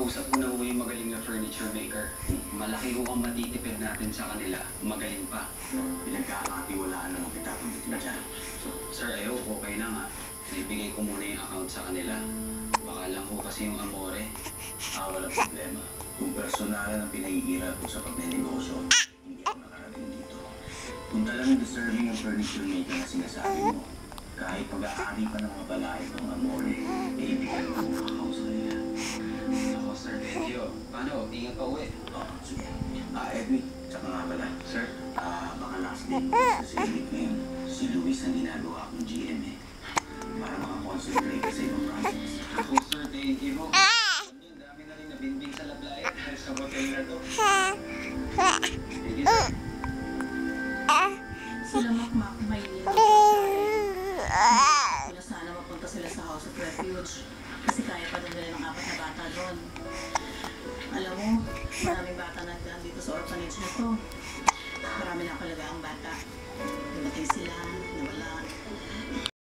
Nakausap ko na ho yung magaling na furniture maker. Malaki ho ang matitipid natin sa kanila. Magaling pa. Pinagkakatiwalaan naman kita kung dito na dyan. Sir, okay na nga. Ibigay ko muna yung account sa kanila. Baka lang ho kasi yung Amore. Walang problema. Kung personalan ang pinahihirap ko sa pagnenegosyo, hindi ako nakarating dito. Kung talagang deserving ang furniture maker na sinasabi mo, kahit pag-aari pa ng mga balay ng Amore, ibigay ko ang account sa kanila. Ako, sir, thank you. Paano? Ingat pa uwi. Sige. Edwin, tsaka nga pala. Sir? Baka last day ko sa silip ngayon. Si Luis ang ginagawa akong GM eh. Para makakonsentrate sa ibang projects. Ako, sir, thank you ho. Ang dami na rin nabinbing sa lablaya dahil sa hotel na to. Thank you, sir. Sila Makmak may sila sana mapunta sila sa House of Refuge kasi kaya pa din nila ng 4 na bata doon. Alam mo, maraming bata nagdaan dito sa orphanage na to. Marami na talaga ang bata. Dumating sila, nawala.